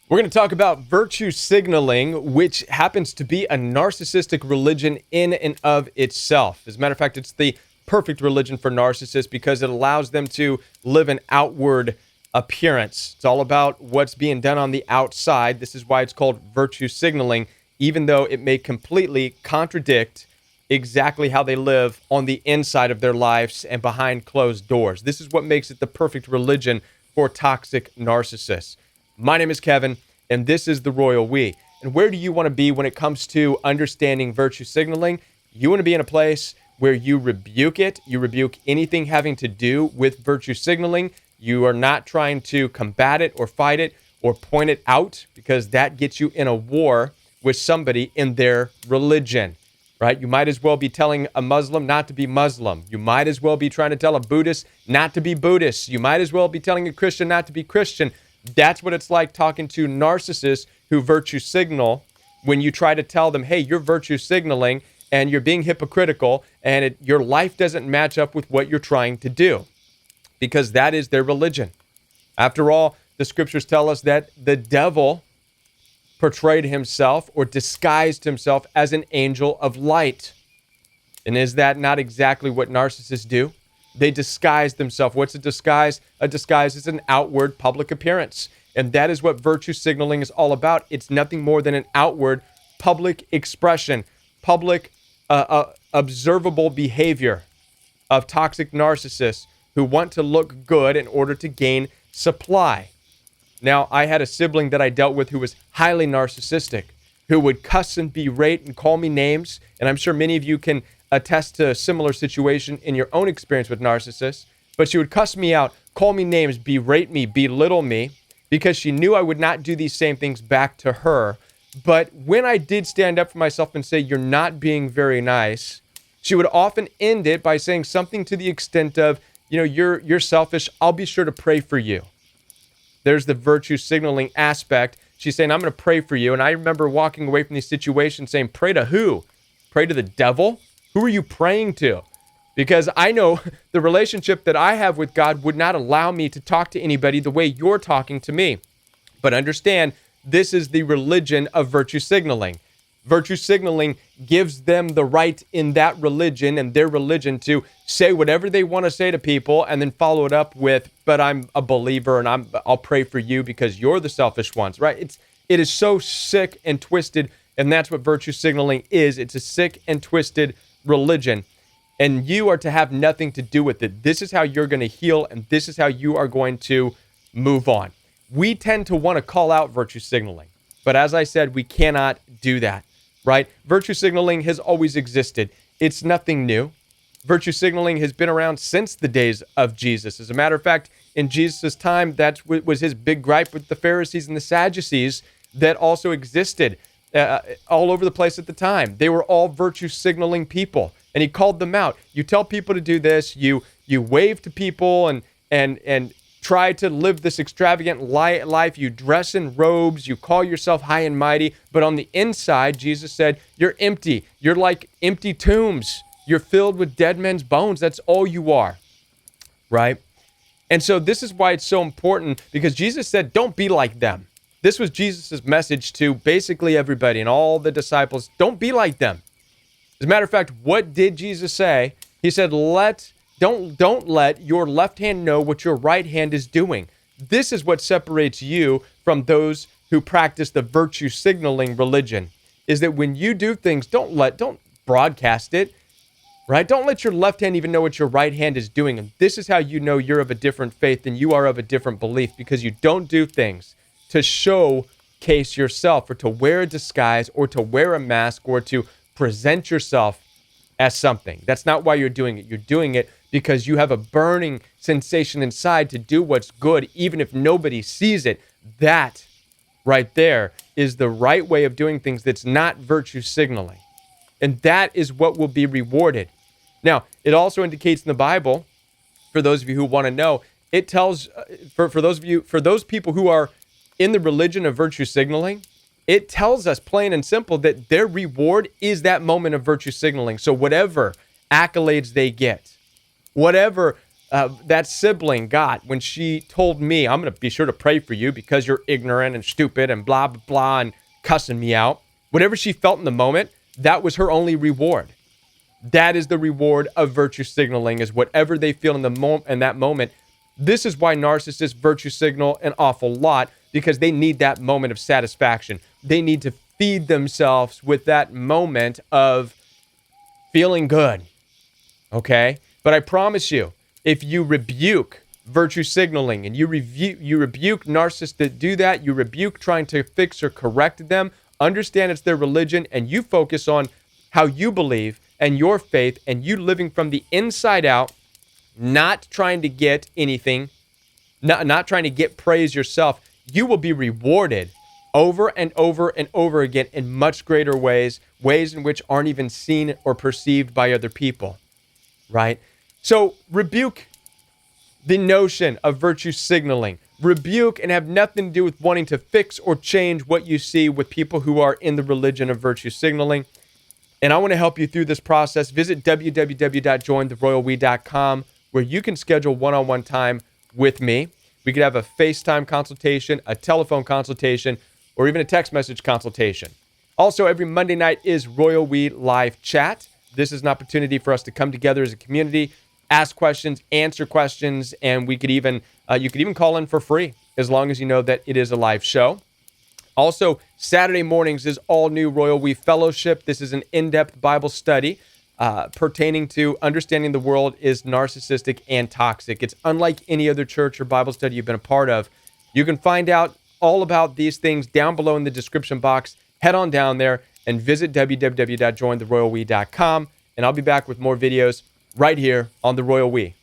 We're going to talk about virtue signaling, which happens to be a narcissistic religion in and of itself. As a matter of fact, it's the perfect religion for narcissists because it allows them to live an outward appearance. It's all about what's being done on the outside. This is why it's called virtue signaling, even though it may completely contradict exactly how they live on the inside of their lives and behind closed doors. This is what makes it the perfect religion for toxic narcissists. My name is Kevin, and this is The Royal We. And where do you want to be when it comes to understanding virtue signaling? You want to be in a place where you rebuke it. You rebuke anything having to do with virtue signaling. You are not trying to combat it or fight it or point it out, because that gets you in a war with somebody in their religion, right? You might as well be telling a Muslim not to be Muslim. You might as well be trying to tell a Buddhist not to be Buddhist. You might as well be telling a Christian not to be Christian. That's what it's like talking to narcissists who virtue signal when you try to tell them, hey, you're virtue signaling and you're being hypocritical and your life doesn't match up with what you're trying to do, because that is their religion. After all, the scriptures tell us that the devil portrayed himself or disguised himself as an angel of light. And is that not exactly what narcissists do? They disguise themselves. What's a disguise? A disguise is an outward public appearance. And that is what virtue signaling is all about. It's nothing more than an outward public expression, public observable behavior of toxic narcissists who want to look good in order to gain supply. Now, I had a sibling that I dealt with who was highly narcissistic, who would cuss and berate and call me names. And I'm sure many of you can attest to a similar situation in your own experience with narcissists. But she would cuss me out, call me names, berate me, belittle me, because she knew I would not do these same things back to her. But when I did stand up for myself and say, you're not being very nice, she would often end it by saying something to the extent of, you're selfish. I'll be sure to pray for you. There's the virtue signaling aspect. She's saying, I'm going to pray for you. And I remember walking away from these situations saying, pray to who? Pray to the devil? Who are you praying to? Because I know the relationship that I have with God would not allow me to talk to anybody the way you're talking to me. But understand, this is the religion of virtue signaling. Virtue signaling gives them the right in that religion and their religion to say whatever they want to say to people and then follow it up with, but I'm a believer and I'll pray for you because you're the selfish ones, right? It is so sick and twisted, and that's what virtue signaling is. It's a sick and twisted religion, and you are to have nothing to do with it. This is how you're going to heal, and this is how you are going to move on. We tend to want to call out virtue signaling, but as I said, we cannot do that. Right? Virtue signaling has always existed. It's nothing new. Virtue signaling has been around since the days of Jesus. As a matter of fact, in Jesus' time, that was his big gripe with the Pharisees and the Sadducees that also existed all over the place at the time. They were all virtue signaling people, and he called them out. You tell people to do this. You wave to people and try to live this extravagant life. You dress in robes. You call yourself high and mighty. But on the inside, Jesus said, you're empty. You're like empty tombs. You're filled with dead men's bones. That's all you are, right? And so this is why it's so important, because Jesus said, don't be like them. This was Jesus' message to basically everybody and all the disciples. Don't be like them. As a matter of fact, what did Jesus say? He said, Don't let your left hand know what your right hand is doing. This is what separates you from those who practice the virtue signaling religion, is that when you do things, don't broadcast it, right? Don't let your left hand even know what your right hand is doing. And this is how you know you're of a different faith and you are of a different belief, because you don't do things to showcase yourself or to wear a disguise or to wear a mask or to present yourself as something. That's not why you're doing it. You're doing it because you have a burning sensation inside to do what's good, even if nobody sees it. That right there is the right way of doing things that's not virtue signaling. And that is what will be rewarded. Now, it also indicates in the Bible, for those of you who want to know, it tells, for those people who are in the religion of virtue signaling, it tells us plain and simple that their reward is that moment of virtue signaling. So whatever accolades they get, whatever that sibling got when she told me, I'm going to be sure to pray for you because you're ignorant and stupid and blah, blah, blah, and cussing me out. Whatever she felt in the moment, that was her only reward. That is the reward of virtue signaling, is whatever they feel in that moment. This is why narcissists virtue signal an awful lot, because they need that moment of satisfaction. They need to feed themselves with that moment of feeling good. Okay? But I promise you, if you rebuke virtue signaling and you rebuke narcissists that do that, you rebuke trying to fix or correct them, understand it's their religion, and you focus on how you believe and your faith and you living from the inside out, not trying to get anything, not trying to get praise yourself, you will be rewarded over and over and over again in much greater ways in which aren't even seen or perceived by other people, right? So rebuke the notion of virtue signaling. Rebuke and have nothing to do with wanting to fix or change what you see with people who are in the religion of virtue signaling. And I want to help you through this process. Visit www.jointheroyalwe.com, where you can schedule one-on-one time with me. We could have a FaceTime consultation, a telephone consultation, or even a text message consultation. Also, every Monday night is Royal We Live Chat. This is an opportunity for us to come together as a community, ask questions, answer questions, and we could even you could even call in for free as long as you know that it is a live show. Also, Saturday mornings is all new Royal We Fellowship. This is an in-depth Bible study pertaining to understanding the world is narcissistic and toxic. It's unlike any other church or Bible study you've been a part of. You can find out all about these things down below in the description box. Head on down there and visit www.jointheroyalwe.com, and I'll be back with more videos right here on The Royal We.